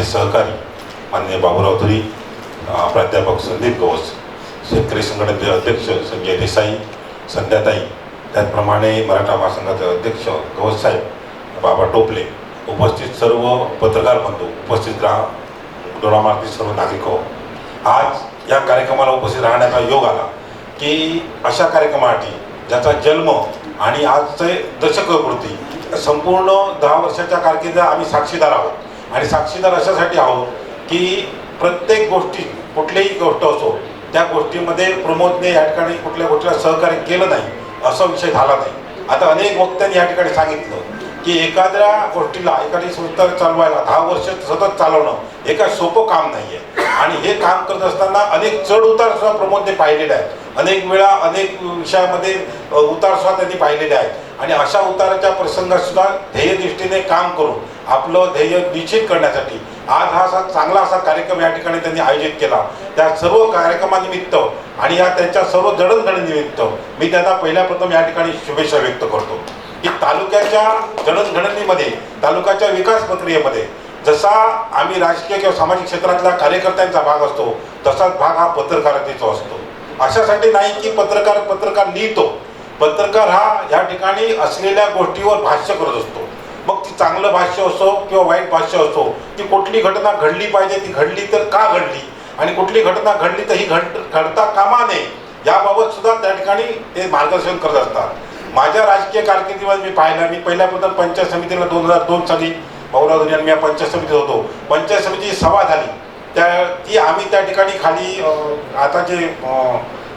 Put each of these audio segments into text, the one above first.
सहकारी माननीय बाबूराव धुरी, प्राध्यापक संदीप गवस, शेतकरी संघटनेचे अध्यक्ष संजय देसाई, संध्याताई, त्याचप्रमाणे मराठा महासंघाचे अध्यक्ष गवस साहेब, बाबा टोपले, उपस्थित सर्व पत्रकार बंधू, उपस्थित दोडामार्गतील सर्व नागरिक हो, आज या कार्यक्रमाला उपस्थित राहण्याचा योग आला की अशा कार्यक्रमासाठी ज्याचा जन्म आणि आजचे दशकपूर्ती संपूर्ण 10 वर्षाच्या कारकिर्दीत आम्ही साक्षीदार आहोत. आणि साक्षीदार अशासाठी आहोत की प्रत्येक गोष्टी, कुठलीही गोष्ट असो त्या गोष्टीमध्ये प्रमोदने या ठिकाणी कुठल्या गोष्टीला सहकार्य केलं नाही असा विषय झाला नाही. आता अनेक वक्त्यांनी या ठिकाणी सांगितलं की एखाद्या गोष्टीला, एखादी संस्था चालवायला 10 वर्ष सतत चालवणं एका सोपं काम नाही आहे. आणि हे काम करत असताना अनेक चढ उतार सुद्धा प्रमोदने पाहिलेले आहेत. अनेक वेळा अनेक विषयामध्ये उतार सुद्धा त्यांनी पाहिलेले आहेत. आणि अशा उताराच्या प्रसंगात सुद्धा ध्येयदृष्टीने काम करून आपलं ध्येय निश्चित करण्यासाठी आज हा असा चांगला असा कार्यक्रम या ठिकाणी त्यांनी आयोजित केला. त्या सर्व कार्यक्रमानिमित्त आणि या त्यांच्या सर्व जडणघडणीनिमित्त मी त्यांना पहिल्या प्रथम या ठिकाणी शुभेच्छा व्यक्त करतो की तालुक्याच्या जडणघडणीमध्ये, तालुक्याच्या विकास प्रक्रियेमध्ये जसा आम्ही राजकीय किंवा सामाजिक क्षेत्रातल्या कार्यकर्त्यांचा भाग असतो तसाच भाग हा पत्रकारितेचा असतो. अशासाठी नाही की पत्रकार लिहितो, पत्रकार हा या ठिकाणी असलेल्या गोष्टीवर भाष्य करत असतो. मग ती चांगलं भाष्य असो किंवा वाईट भाष्य असो, की कुठली घटना घडली पाहिजे, ती घडली तर का घडली, आणि कुठली घटना घडली तर ही घडता कामा नये याबाबत सुद्धा त्या ठिकाणी ते मार्गदर्शन करत असतात. माझ्या राजकीय कारकिर्दीमध्ये मी पाहिलं, मी पहिल्या प्रथम पंचायत समितीला 2002 साली बाबूराव धुरी मी पंचायत समितीत होतो. पंचायत समितीची सभा झाली ती आम्ही त्या ठिकाणी खाली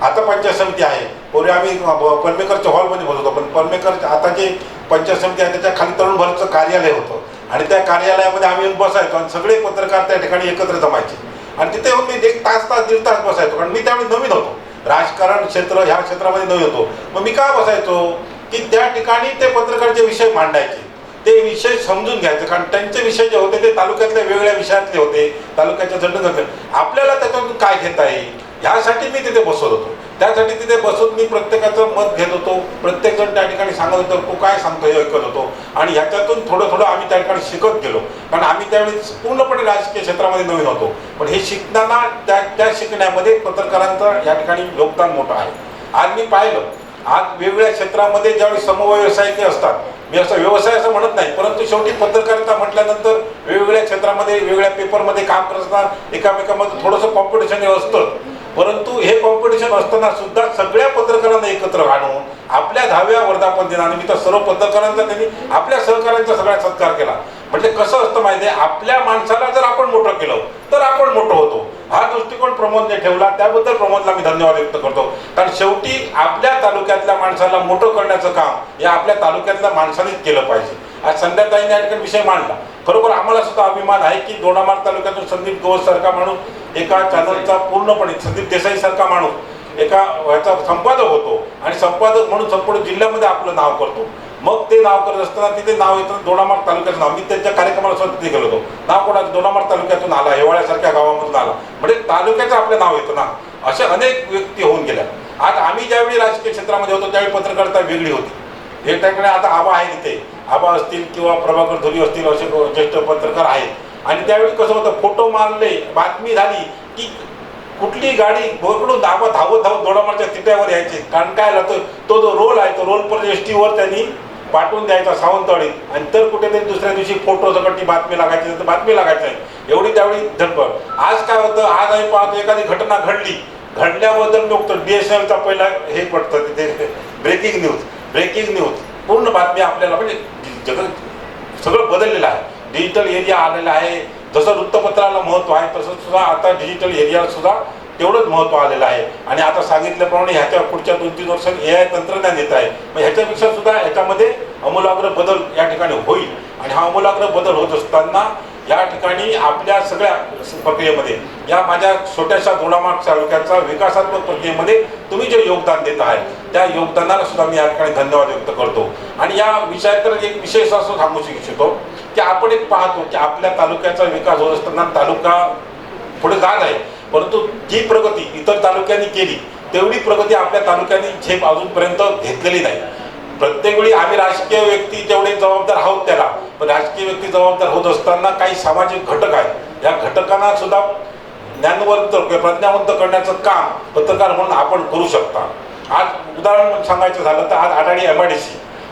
आता पंचायत समिती आहे, पूर्वी आम्ही परमेकरच्या हॉलमध्ये बसवतो, पण परमेकर आता जे पंचायत समिती आहे त्याच्या खाली तरुण भारतचं कार्यालय होतं आणि त्या कार्यालयामध्ये आम्ही येऊन बसायचो आणि सगळे पत्रकार त्या ठिकाणी एकत्र जमायचे आणि तिथे येऊन मी 1 तास 1.5 तास बसायचो. कारण मी त्यावेळी नवीन होतो, राजकारण क्षेत्र ह्या क्षेत्रामध्ये नवीन होतो. मग मी का बसायचो की त्या ठिकाणी ते पत्रकारचे विषय मांडायचे, ते विषय समजून घ्यायचे. कारण त्यांचे विषय जे होते ते तालुक्यातल्या वेगवेगळ्या विषयातले होते, तालुक्याच्या जडणघडण आपल्याला त्याच्यातून काय घेता येईल ह्यासाठी मी तिथे बसवत होतो. त्यासाठी तिथे बसून मी प्रत्येकाचं मत घेत होतो, प्रत्येकजण त्या ठिकाणी सांगत होतो, तो काय सांगतो हे ऐकत होतो आणि ह्याच्यातून थोडं आम्ही त्या ठिकाणी शिकत गेलो. कारण आम्ही त्यावेळी पूर्णपणे राजकीय क्षेत्रामध्ये नवीन होतो, पण हे शिकताना त्या शिकण्यामध्ये पत्रकारांचं या ठिकाणी योगदान मोठं आहे. आज मी पाहिलं, आज वेगवेगळ्या क्षेत्रामध्ये ज्यावेळी समव्यवसायिक असतात, मी असं व्यवसाय असं म्हणत नाही, परंतु शेवटी पत्रकारिता म्हटल्यानंतर वेगवेगळ्या क्षेत्रामध्ये वेगवेगळ्या पेपरमध्ये काम करत असताना एकामेकामध्ये थोडंसं कॉम्पिटिशन असतं. परंतु हे कॉम्पिटिशन असताना सुद्धा सगळ्या पत्रकारांना एकत्र आणून आपल्या 10व्या वर्धापन दिनानिमित्त सर्व पत्रकारांचा त्यांनी आपल्या सहकाऱ्यांचा सगळा सत्कार केला. म्हणजे कसं असतं माहिती आहे, आपल्या माणसाला जर आपण मोठं केलं तर आपण मोठं होतो, हा दृष्टिकोन प्रमोदने ठेवला. त्याबद्दल प्रमोदला मी धन्यवाद व्यक्त करतो. कारण शेवटी आपल्या तालुक्यातल्या माणसाला मोठं करण्याचं काम हे आपल्या तालुक्यातल्या माणसानेच केलं पाहिजे. आज संध्याताईने या ठिकाणी विषय मांडला, खरोखर आम्हाला सुद्धा अभिमान आहे की दोडामार्ग तालुक्यातून संदीप गवस सारखा माणूस एका चॅनलचा पूर्णपणे, संदीप देसाई सारखा माणूस एका ह्याचा संपादक होतो आणि संपादक म्हणून संपूर्ण जिल्ह्यामध्ये आपलं नाव करतो. मग ते नाव करत असताना तिथे नाव येतं दोडामार्ग तालुक्याचं नाव. मी त्यांच्या कार्यक्रमाला सुद्धा तिथे गेलो होतो. नाव कोणाचं? दोडामार्ग तालुक्यातून आला, हेवाळ्यासारख्या गावामधून आला, म्हणजे तालुक्याचं आपलं नाव येतं ना. असे अनेक व्यक्ती होऊन गेल्या. आज आम्ही ज्यावेळी राजकीय क्षेत्रामध्ये होतो त्यावेळी पत्रकारिता वेगळी होती. हे त्याकडे आता आबा आहे, तिथे आबा असतील किंवा प्रभाकर धुरी असतील असे ज्येष्ठ पत्रकार आहेत. आणि त्यावेळी कसं होतं, फोटो मारले, बातमी झाली की कुठली गाडी बोकडून धावत दोडामार्गच्या तिट्यावर यायची. कारण काय झालं, तो जो रोल आहे तो रोल पर एसटीवर त्यांनी पाठवून द्यायचा सावंतवाडीत, आणि तर कुठेतरी दुसऱ्या दिवशी फोटो सकट ती बातमी लागायची, तर बातमी लागायची आहे एवढी त्यावेळी धडपड. आज काय होतं, आज आम्ही पाहतो एखादी घटना घडल्याबद्दल बघतो DSLचा पहिला हे पडतं तिथे ब्रेकिंग न्यूज पूर्ण बातमी आपल्याला, म्हणजे जगत सगळं बदललेलं आहे. डिजिटल एरिया आलेला आहे. जसं वृत्तपत्राला महत्त्व आहे तसं सुद्धा आता डिजिटल एरियाला सुद्धा तेवढंच महत्त्व आलेलं आहे. आणि आता सांगितल्याप्रमाणे ह्याच्या पुढच्या 2-3 वर्षात AI तंत्रज्ञान येत आहे. मग ह्याच्यापेक्षा सुद्धा ह्याच्यामध्ये आमूलाग्र बदल या ठिकाणी होईल. आणि हा आमूलाग्र बदल होत असताना या ठिकाणी आपल्या सगळ्या प्रक्रियेमध्ये, या माझ्या छोट्याशा दोडामार्ग तालुक्याचा विकासात्मक प्रक्रियेमध्ये तुम्ही जे योगदान देत आहे त्या योगदानाला सुद्धा मी या ठिकाणी धन्यवाद व्यक्त करतो. आणि या विषयात एक विशेष असं सांगू इच्छितो की आपण एक पाहतो की आपल्या तालुक्याचा विकास होत असताना तालुका पुढे जात आहे, परंतु जी प्रगती इतर तालुक्यांनी केली तेवढी प्रगती आपल्या तालुक्यांनी झेप अजूनपर्यंत घेतलेली नाही. प्रत्येक वेळी आम्ही राजकीय व्यक्ती जेवढे जबाबदार आहोत त्याला, पण राजकीय व्यक्ती जबाबदार होत असताना काही सामाजिक घटक आहेत या घटकांना सुद्धा ज्ञानवंत प्रज्ञावंत करण्याचं काम पत्रकार म्हणून आपण करू शकता. आज उदाहरण सांगायचं झालं तर आज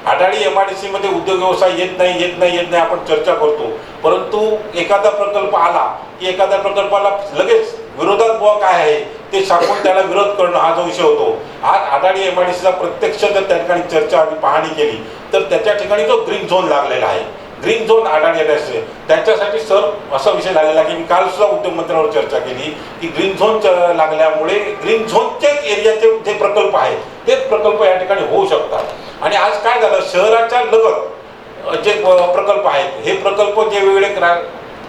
आढाडी MIDC मध्ये उद्योग व्यवसाय येत नाही आपण चर्चा करतो, परंतु एखादा प्रकल्प आला की एखाद्या प्रकल्पाला लगेच विरोधात बुवा काय आहे ते सांगून त्याला विरोध करणं हा जो विषय होतो. आज आढाडी MIDCचा प्रत्यक्ष जर त्या ठिकाणी चर्चा आणि पाहणी केली तर त्याच्या ठिकाणी जो ग्रीन झोन लागलेला आहे, ग्रीन झोन आढाडी MIDC त्याच्यासाठी सर असा विषय झालेला की मी काल सुद्धा उद्योगमंत्र्यांवर चर्चा केली की ग्रीन झोन लागल्यामुळे ग्रीन झोनचेच एरियाचे जे प्रकल्प आहेत तेच प्रकल्प या ठिकाणी होऊ शकतात. आणि आज काय झालं, शहराच्या लगत जे प्रकल्प आहेत हे प्रकल्प जे वेगवेगळे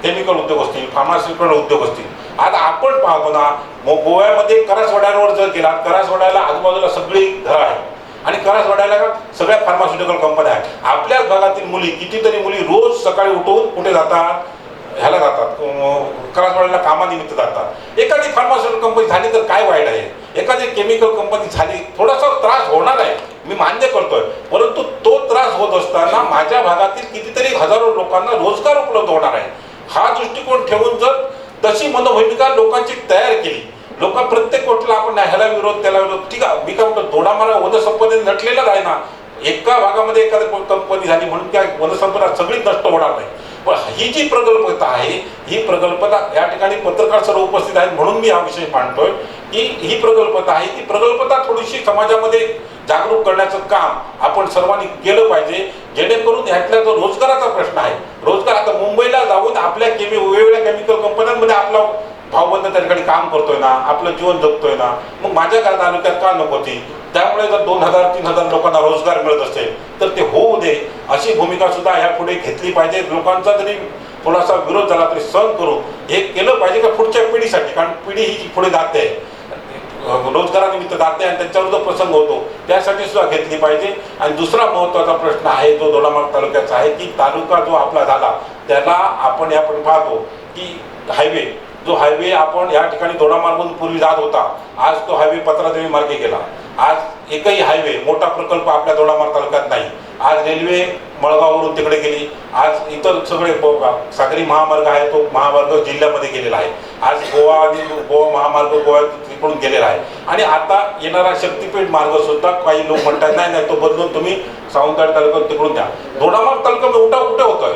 केमिकल उद्योग असतील, फार्मास्युटिकल उद्योग असतील, आज आपण पाहतो ना गोव्यामध्ये करासवाड्यावर जर गेला, करासवाड्याला आजूबाजूला सगळी घरं आहेत आणि करासवाड्याला सगळ्या फार्मास्युटिकल कंपन्या आहेत. आपल्याच भागातील मुली कितीतरी मुली रोज सकाळी उठून कुठे जातात, ह्याला जातात, करासवाड्याला कामानिमित्त जातात. एखादी फार्मास्युटिकल कंपनी झाली तर काय वाईट आहे, एखादी केमिकल कंपनी झाली थोडासा त्रास होणार आहे, मी मान्य करतोय, परंतु तो त्रास होत असताना माझ्या भागातील कितीतरी हजारो लोकांना रोजगार उपलब्ध होणार आहे. हा दृष्टिकोन ठेवून जर तशी मनोभूमिका लोकांची तयार केली, लोक प्रत्येक गोष्टीला आपण ह्याला विरोध त्याला विरोध, ठीक आहे मी काय म्हणतो दोडामारा वनसंपदेने नटलेलाच आहे ना. एका भागामध्ये एखादी कंपनी झाली म्हणून त्या वनसंपदा सगळीच नष्ट होणार नाही. पण ही जी प्रगल्भता आहे ही प्रगल्भता या ठिकाणी पत्रकार सर्व उपस्थित आहेत म्हणून मी हा विषय मांडतोय की ही प्रगल्भता आहे, ती प्रगल्भता थोडीशी समाजामध्ये जागरूक करण्याचं काम आपण सर्वांनी केलं पाहिजे, जेणेकरून ह्यातला जो रोजगाराचा प्रश्न आहे, रोजगार आता मुंबईला जाऊन आपल्या वेगवेगळ्या केमिकल कंपन्यांमध्ये आपला भाऊबंद त्या ठिकाणी काम करतोय ना, आपलं जीवन जगतोय ना, मग माझ्या तालुक्यात का नको ती. त्यामुळे जर 2000-3000 लोकांना रोजगार मिळत असेल तर ते होऊ दे अशी भूमिका सुद्धा यापुढे घेतली पाहिजे. लोकांचा जरी थोडासा विरोध झाला तरी सहन करून हे केलं पाहिजे का पुढच्या पिढीसाठी, कारण पिढी ही पुढे जाते, रोजगारानिमित्त जाते आणि त्यांच्यावर जो प्रसंग होतो त्यासाठी सुद्धा घेतली पाहिजे. आणि दुसरा महत्त्वाचा प्रश्न आहे जो दोडामार्ग तालुक्याचा आहे की तालुका जो आपला झाला त्याला आपण यापुढे पाहतो की हायवे आपण या ठिकाणी दोडामार्गून पूर्वी जात होता, आज तो हायवे पत्रादेवी मार्गे गेला. आज एकही हायवे मोठा प्रकल्प आपल्या दोडामार्ग तालुक्यात नाही. आज रेल्वे मळगाववरून तिकडे गेली, आज इतर सगळे सागरी महामार्ग आहे तो महामार्ग जिल्ह्यामध्ये गेलेला आहे. आज गोवा महामार्ग गोव्यात तिकडून गेलेला आहे. आणि आता येणारा शक्तीपीठ मार्ग सुद्धा काही लोक म्हणतात नाही तो बदलून तुम्ही सावंतवाडी तालुक्यात तिकडून द्या. दोडामार्ग तालुक्यामध्ये उठाव कुठे होतोय,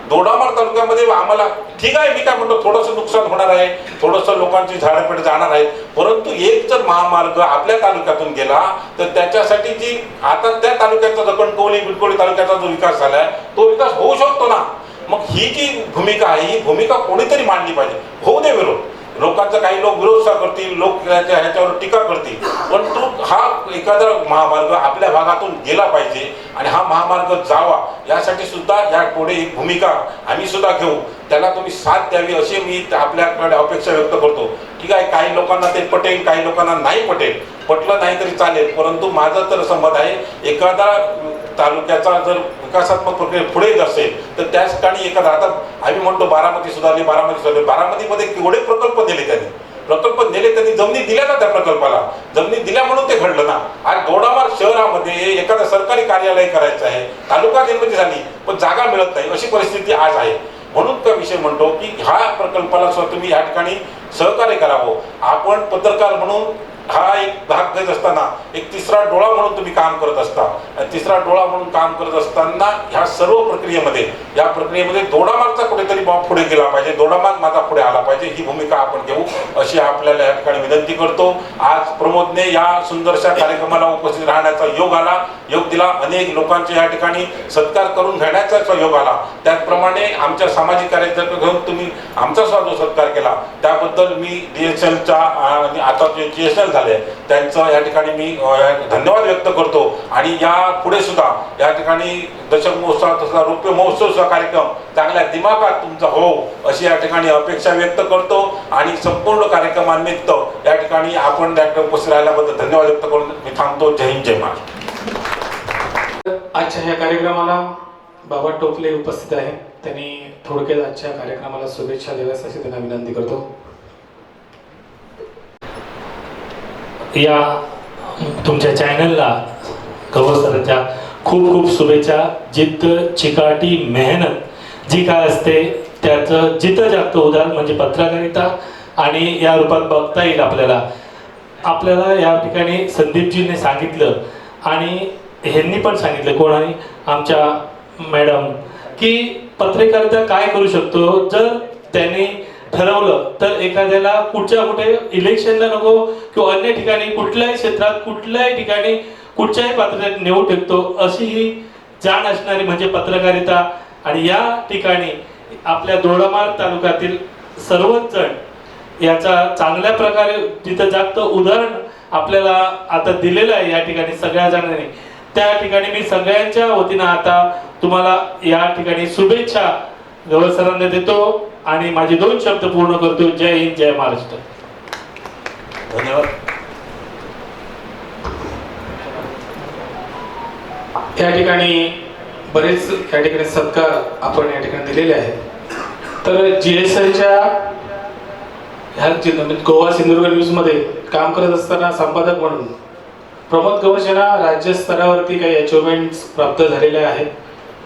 दोडामार्ग तालुक्यामध्ये आम्हाला ठीक आहे मी काय म्हणतो थोडंसं नुकसान होणार आहे, थोडंसं लोकांची झाडपेट जाणार आहेत, परंतु एक जर महामार्ग आपल्या तालुक्यातून गेला तर त्याच्यासाठी जी आता त्या तालुक्याचा जो बिडकोली तालुक्याचा जो विकास झालाय तो विकास होऊ शकतो ना. मग ही जी भूमिका आहे ही भूमिका कोणीतरी मांडली पाहिजे. होऊ दे विरोध, लोकांचा काही लोक विरोध करतील, लोक ह्याच्यावर टीका करतील, परंतु हा एखादा महामार्ग आपल्या भागातून गेला पाहिजे आणि हा महामार्ग जावा यासाठी सुद्धा या पुढे एक भूमिका आम्ही सुद्धा घेऊ, त्याला तुम्ही साथ द्यावी अशी मी आपल्याकडे अपेक्षा व्यक्त करतो. ठीक आहे, काही लोकांना ते पटेल, काही लोकांना नाही पटेल, पटलं नाही तरी चालेल, परंतु माझं तर असं मत आहे एखादा तालुक्याचा जर विकासात्मक प्रक्रिया पुढे असेल तर त्याच ठिकाणी एखादा आता आम्ही म्हणतो बारामती सुधारली, बारामतीमध्ये केवढे प्रकल्प दिले त्यांनी जमिनी दिल्या ना, त्या प्रकल्पाला जमिनी दिल्या म्हणून ते घडलं ना. आज दोडामार्ग शहरामध्ये एखादं सरकारी कार्यालय करायचं आहे, तालुका निर्मिती झाली पण जागा मिळत नाही अशी परिस्थिती आज आहे. म्हणून तो विषय म्हणतो की ह्या प्रकल्पाला सुद्धा तुम्ही या ठिकाणी सहकार्य करावं. आपण पत्रकार म्हणून हा एक भाग घेत असताना एक तिसरा डोळा म्हणून तुम्ही काम करत असता, तिसरा डोळा म्हणून काम करत असताना ह्या सर्व प्रक्रियेमध्ये दोडामार्गचा कुठेतरी पुढे गेला पाहिजे, दोडामार्ग माझा पुढे आला पाहिजे, ही भूमिका आपण घेऊ अशी आपल्याला या ठिकाणी विनंती करतो. आज प्रमोदने या सुंदरशा कार्यक्रमाला उपस्थित राहण्याचा योग दिला, अनेक लोकांचे या ठिकाणी सत्कार करून घेण्याचा योग आला. त्याचप्रमाणे आमच्या सामाजिक कार्यकर्ते घेऊन तुम्ही आमचा सुद्धा जो सत्कार केला त्याबद्दल मी DSLच्या आता जे GSL झाले त्यांचं या ठिकाणी मी धन्यवाद व्यक्त करतो. आणि या पुढे सुद्धा या ठिकाणी दशक महोत्सव तसा रौप्य महोत्सवचा कार्यक्रम चांगल्या दिमागात तुमचा हो अशी या ठिकाणी अपेक्षा व्यक्त करतो. आणि संपूर्ण कार्यक्रमानिमित्त या ठिकाणी आपण उपस्थित राहिल्याबद्दल धन्यवाद व्यक्त करून मी थांबतो. जय हिंद, जय महाराष्ट्र. आजच्या ह्या कार्यक्रमाला बाबा टोपले उपस्थित आहेत, त्यांनी थोडक्यात आजच्या कार्यक्रमाला शुभेच्छा द्याव्यास अशी त्यांना विनंती करतो. या तुमच्या चॅनलला गवसरच्या खूप खूप शुभेच्छा. जिद्द, चिकाटी, मेहनत जी काय असते त्याचं जिथं जास्त उदाहरण म्हणजे पत्रकारिता आणि या रूपात बघता येईल आपल्याला या ठिकाणी संदीपजीने सांगितलं आणि ह्यांनी पण सांगितलं कोणाने आमच्या मॅडम की पत्रकारिता काय करू शकतो जर त्यांनी ठरवलं तर एखाद्याला कुठे इलेक्शनला नको किंवा अन्य ठिकाणी कुठल्याही क्षेत्रात कुठल्याही ठिकाणी कुठच्याही पातळीवर नेऊ शकतो अशी ही जाण असणारी म्हणजे पत्रकारिता. आणि या ठिकाणी आपल्या दोडामार्ग तालुक्यातील सर्वच जण याचा चांगल्या प्रकारे जिथं जास्त उदाहरण आपल्याला आता दिलेलं आहे या ठिकाणी सगळ्या जणांनी, त्या ठिकाणी मी सगळ्यांच्या वतीनं आता तुम्हाला या ठिकाणी शुभेच्छा गवळ सरांना देतो आणि माझे 2 शब्द पूर्ण करतो. जय हिंद, जय महाराष्ट्र. धन्यवाद. या ठिकाणी बरेच या ठिकाणी सत्कार आपण या ठिकाणी दिलेले आहेत. तर GSLच्या ह्या गोवा सिंधुदुर्ग न्यूजमध्ये काम करत असताना संपादक म्हणून प्रमोद गवस यांना राज्य स्तरावरती काही अचिव्हमेंट्स प्राप्त झालेल्या आहेत.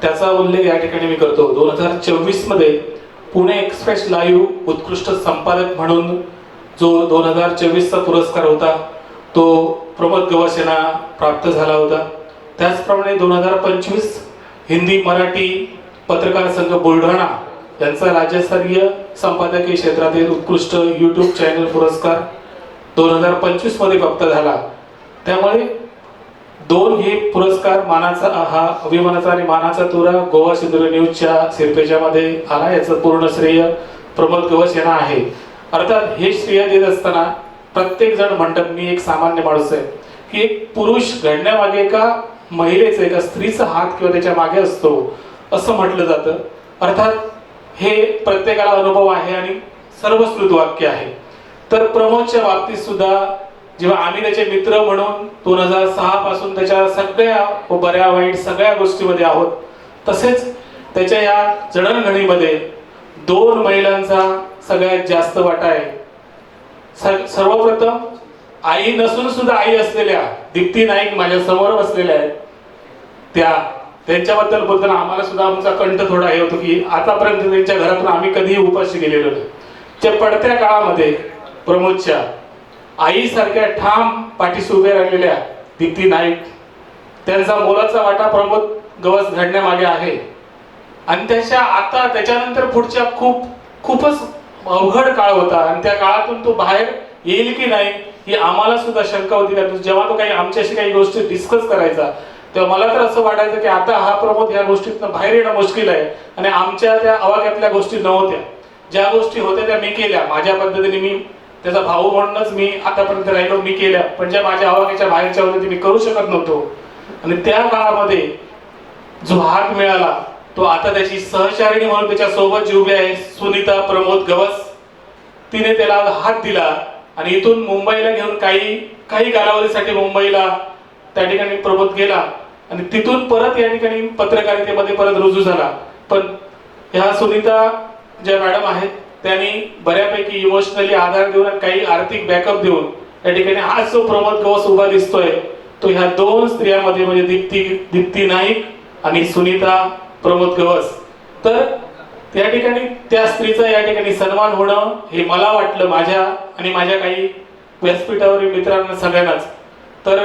त्याचा उल्लेख या ठिकाणी मी करतो. 2024 मध्ये पुणे एक्सप्रेस लाईव्ह उत्कृष्ट संपादक म्हणून जो 2024चा पुरस्कार होता तो प्रमोद गवस यांना प्राप्त झाला होता. त्याचप्रमाणे 2025 हिंदी मराठी पत्रकार संघ बुलढाणा यांचा राज्यस्तरीय संपादकीय क्षेत्रातील उत्कृष्ट यूट्यूब चॅनल पुरस्कार 2025 मध्ये प्राप्त झाला. त्यामुळे 2 हे पुरस्कार मानाचा हा अभिमानाचा आणि मानाचा तुरा गोवा सिंधुदुर्ग न्यूजच्या सिरपेजामध्ये आला. याचं पूर्ण श्रेय प्रमोद गवस यांना आहे. अर्थात हे श्रेय देत असताना प्रत्येक जण म्हणतात मी एक सामान्य माणूस आहे की एक पुरुष घडण्यामागे एका महिलेचा एका स्त्रीचा हात किंवा त्याच्या मागे असतो असं म्हटलं जातं. अर्थात हे प्रत्येकाला अनुभव आहे आणि सर्वश्रुत वाक्य आहे. तर प्रमोदच्या बाबतीत सुद्धा जेव्हा आम्ही त्याचे मित्र म्हणून 2006 पासून त्याच्या सगळ्या बऱ्या वाईट सगळ्या गोष्टीमध्ये आहोत, तसेच त्याच्या या जडणघडीमध्ये 2 महिलांचा सगळ्यात जास्त वाटा आहे. सर्वप्रथम आई नसून सुद्धा आई असलेल्या दीप्ती नाईक माझ्या समोर बसलेल्या आहेत. त्यांच्याबद्दल बोलताना आम्हाला सुद्धा आमचा कंठ थोडा हे होतो की आतापर्यंत त्यांच्या घरातून आम्ही कधीही उपाशी गेलेलो नाही. त्या पडत्या काळामध्ये प्रमोदच्या आईसारख्या ठाम पाठीशी उभे राहिलेल्या दीप्ती नाईक, त्यांचा मोलाचा वाटा प्रमोद गवस घडण्यामागे आहे. आणि त्याच्यानंतर पुढच्या खूपच अवघड काळ होता आणि त्या काळातून तो बाहेर येईल की नाही ही आम्हाला सुद्धा शंका होती. जेव्हा तो काही आमच्याशी काही गोष्टी डिस्कस करायचा तेव्हा मला तर असं वाटायचं की आता हा प्रमोद ह्या गोष्टीतनं बाहेर येणं मुश्किल आहे. आणि आमच्या त्या आवाक्यातल्या गोष्टी नव्हत्या, ज्या गोष्टी होत्या त्या मी केल्या माझ्या पद्धतीने. मी त्याचा भाऊ म्हणूनच मी आतापर्यंत राहिलो, मी केल्या, पण ज्या माझ्या आवाक्याच्या बाहेरच्या होत्या ते मी करू शकत नव्हतो. आणि त्या काळामध्ये जो हात मिळाला तो आता त्याची सहचारिणी म्हणून त्याच्या सोबत जी उभी आहे सुनीता प्रमोद गवस, तिने त्याला हात दिला आणि इथून मुंबईला घेऊन काही कालावधीसाठी मुंबईला त्या ठिकाणी प्रमोद गेला आणि तिथून परत या ठिकाणी पत्रकारितेमध्ये परत रुजू झाला. पण ह्या सुनीता ज्या मॅडम आहेत त्यांनी बऱ्यापैकी इमोशनली आधार देऊन आणि काही आर्थिक बॅकअप देऊन या ठिकाणी आज जो प्रमोद गवस उभा दिसतोय तो ह्या 2 स्त्रियांमध्ये म्हणजे दीप्ती नाईक आणि सुनीता प्रमोद गवस. तर त्या ठिकाणी त्या स्त्रीचा या ठिकाणी सन्मान होणं हे मला वाटलं माझ्या आणि माझ्या काही व्यासपीठावरील मित्रांना सगळ्यांनाच. तर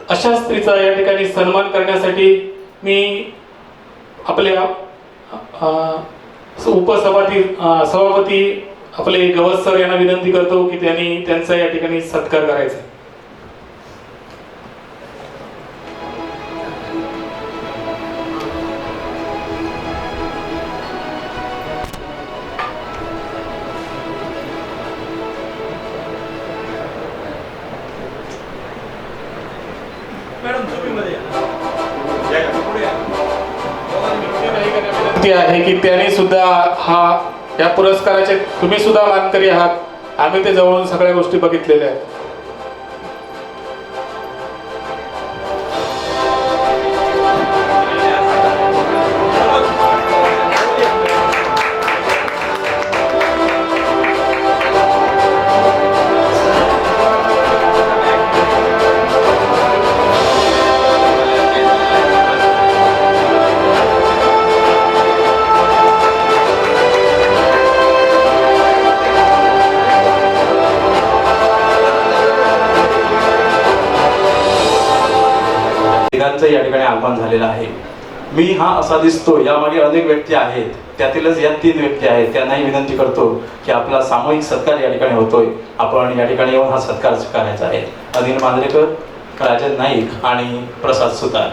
अशा स्त्रीचा या ठिकाणी सन्मान करण्यासाठी मी आपल्या सभापती आपले गवस सर यांना विनंती करतो की त्यांनी त्यांचा या ठिकाणी सत्कार करायचा. आहे की त्याने सुद्धा या पुरस्काराचे तुम्ही सुद्धा मानकरी आहात. आम्ही ते जवळून सगळ्या गोष्टी बघितलेल्या आहेत. तिघांचं या ठिकाणी आगमन झालेलं आहे. मी हा असा दिसतो, यामागे अनेक व्यक्ती आहेत, त्यातीलच या 3 व्यक्ती आहेत. त्यांनाही विनंती करतो की आपला सामूहिक सत्कार या ठिकाणी होतोय, आपण या ठिकाणी येऊन हा सत्कार करायचा आहे. अनिल मांजरेकर, राजन नाईक आणि प्रसाद सुतार.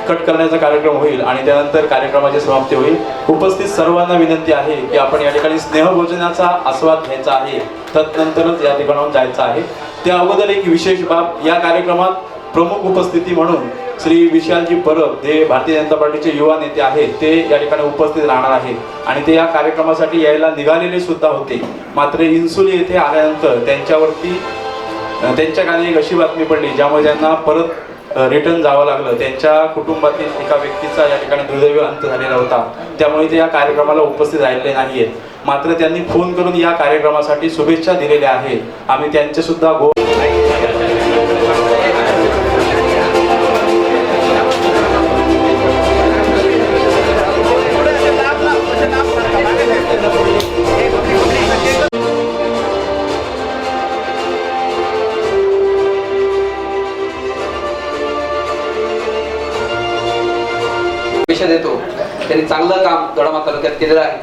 कट करण्याचा कार्यक्रम होईल आणि त्यानंतर कार्यक्रमाची समाप्ती होईल. उपस्थित सर्वांना विनंती आहे की आपण या ठिकाणी स्नेहभोजनाचा आस्वाद घ्यायचा आहे, तदनंतरच या ठिकाणाहून जायचं आहे. त्या अगोदर एक विशेष बाब, या कार्यक्रमात प्रमुख उपस्थिती म्हणून श्री विशालजी परब, जे भारतीय जनता पार्टीचे युवा नेते आहेत, ते या ठिकाणी उपस्थित राहणार आहेत आणि ते या कार्यक्रमासाठी यायला निघालेले सुद्धा होते. मात्र इन्सुली येथे आल्यानंतर त्यांच्याकडे एक अशी बातमी पडली ज्यामुळे त्यांना परत रिटर्न जावं लागलं. त्यांच्या कुटुंबातील एका व्यक्तीचा या ठिकाणी दुर्दैवी अंत झालेला होता, त्यामुळे ते या कार्यक्रमाला उपस्थित राहिले नाहीयेत. मात्र त्यांनी फोन करून या कार्यक्रमासाठी शुभेच्छा दिलेल्या आहेत. आम्ही त्यांचे सुद्धा देतो. त्यांनी चांगलं काम दोडामार्ग तालुक्यात केलेलं आहे.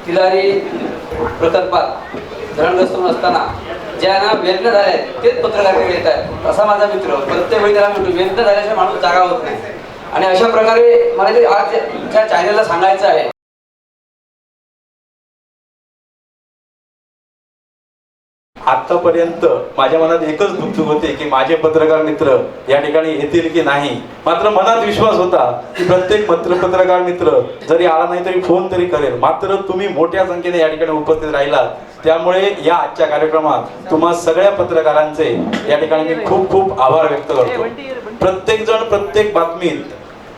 तिलारी प्रकल्पात धरणग्रस्त असताना ज्यांना वेदना झाल्या आहेत तेच पत्रकारितेकडे येत आहेत. असा माझा मित्र प्रत्येक वेळी त्याला म्हणतो, वेदना झाल्याशिवाय माणूस जागा होत नाही. आणि अशा प्रकारे मला ते आज त्या चॅनलला सांगायचं आहे. आतापर्यंत माझ्या मनात एकच दुःख होते की माझे पत्रकार मित्र या ठिकाणी येतील की नाही. मात्र मनात विश्वास होता की प्रत्येक पत्रकार मित्र जरी आला नाही तरी फोन तरी करेल. मात्र तुम्ही मोठ्या संख्येने या ठिकाणी उपस्थित राहिलात, त्यामुळे या आजच्या कार्यक्रमात तुम्हा सगळ्या पत्रकारांचे या ठिकाणी मी खूप खूप आभार व्यक्त करतो. प्रत्येक जण प्रत्येक बातमीत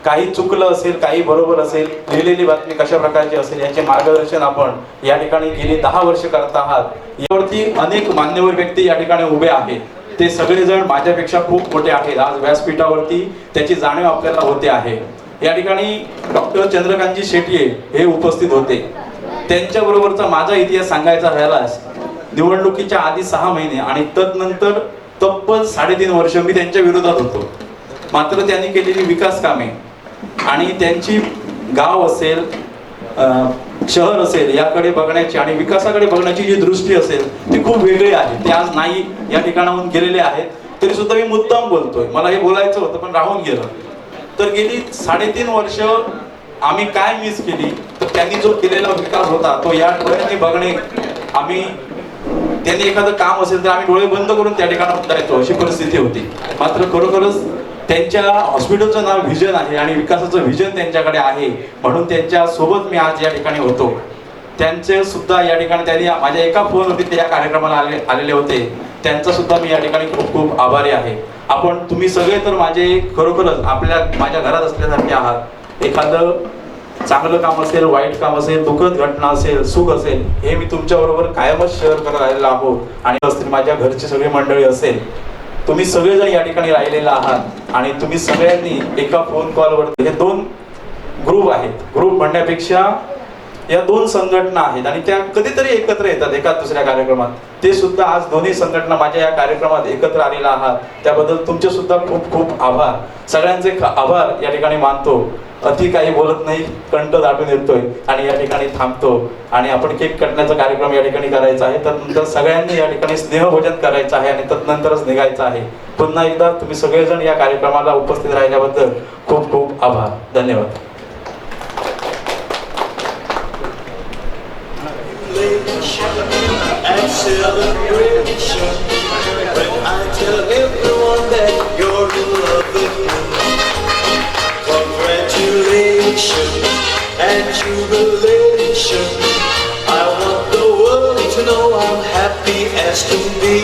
काही चुकलं असेल, काही बरोबर असेल, लिहिलेली बातमी कशा प्रकारची असेल याचे मार्गदर्शन आपण या ठिकाणी गेली 10 वर्ष करत आहात. यावरती अनेक मान्यवर व्यक्ती या ठिकाणी उभे आहेत. ते सगळेजण माझ्यापेक्षा खूप मोठे आहेत. आज व्यासपीठावरती त्याची जाणीव आपल्याला होते आहे. या ठिकाणी डॉक्टर चंद्रकांतजी शेट्ये हे उपस्थित होते. त्यांच्याबरोबरचा माझा इतिहास सांगायचा राहिलाच, निवडणुकीच्या आधी 6 महिने आणि तदनंतर तब्बल 3.5 वर्ष मी त्यांच्या विरोधात होतो. मात्र त्यांनी केलेली विकास कामे आणि त्यांची गाव असेल, शहर असेल याकडे बघण्याची आणि विकासाकडे बघण्याची जी दृष्टी असेल ती खूप वेगळी आहे. ते आज नाही या ठिकाणाहून गेलेले आहेत, तरी सुद्धा मी मुद्दाम बोलतोय. मला हे बोलायचं होतं पण राहून गेलं. तर गेली 3.5 वर्ष आम्ही काय मिस केली, तर त्यांनी जो केलेला विकास होता तो या डोळ्यांनी बघणे, त्यांनी एखादं काम असेल तर आम्ही डोळे बंद करून त्या ठिकाणाहून जायचो, अशी परिस्थिती होती. मात्र खरोखरच त्यांच्या हॉस्पिटलचं नाव व्हिजन आहे आणि विकासाचं व्हिजन त्यांच्याकडे आहे, म्हणून त्यांच्या सोबत मी आज या ठिकाणी होतो. त्यांचे सुद्धा या ठिकाणी त्यांनी माझ्या एका फोनवरती ते या कार्यक्रमाला आलेले होते. त्यांचा सुद्धा मी या ठिकाणी खूप खूप आभारी आहे. तुम्ही सगळे तर माझे खरोखरच माझ्या घरात असल्यासारखे आहात. एखादं चांगलं काम असेल, वाईट काम असेल, दुःखद घटना असेल, सुख असेल, हे मी तुमच्या बरोबर कायमच शेअर करत राहिलेलो आहोत. आणि असतील माझ्या घरची सगळी मंडळी असेल, तुम्ही सगळेजण या ठिकाणी राहिलेला आहात आणि तुम्ही सगळ्यांनी एका फोन कॉलवरती, हे 2 ग्रुप आहेत, ग्रुप म्हणण्यापेक्षा या 2 संघटना आहेत आणि त्या कधीतरी एकत्र येतात एका दुसऱ्या कार्यक्रमात. ते सुद्धा आज दोन्ही संघटना माझ्या या कार्यक्रमात एकत्र आलेला आहात, त्याबद्दल तुमचे सुद्धा खूप खूप आभार. सगळ्यांचे आभार या ठिकाणी मानतो. अति काही बोलत नाही, कंठ दाटून येतोय आणि या ठिकाणी थांबतो. आणि आपण केक कटण्याचा कार्यक्रम या ठिकाणी करायचा आहे, तदनंतर सगळ्यांनी या ठिकाणी स्नेहभोजन करायचं आहे आणि तदनंतरच निघायचं आहे. पुन्हा एकदा तुम्ही सगळेजण या कार्यक्रमाला उपस्थित राहिल्याबद्दल खूप खूप आभार. धन्यवाद. And jubilation, I want the world to know I'm happy as can be.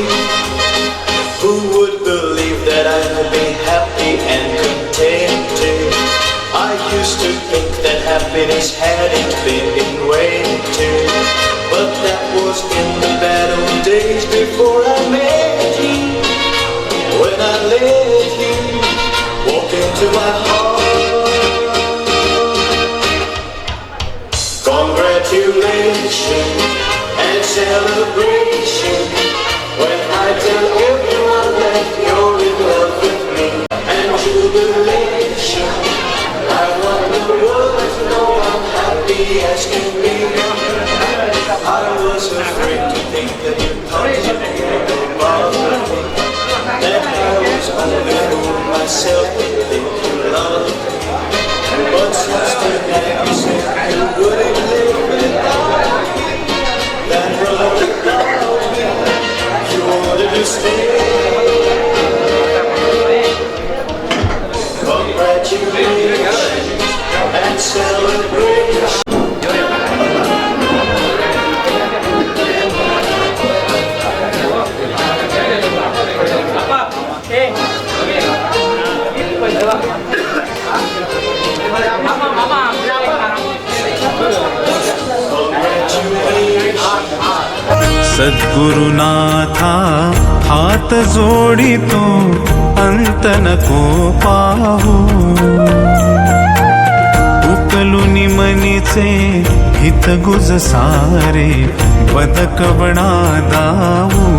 Who would believe that I could be happy and contented? I used to think that happiness hadn't been invented, but that was in the bad old days before I met you. When I let you walk into my heart. Congratulations and celebration when I tell everyone सद्गुरुनाथा हात जोडितो अंत नको पाहू उकलुनी मनीचे हित गुज सारे बदकवणा दाऊ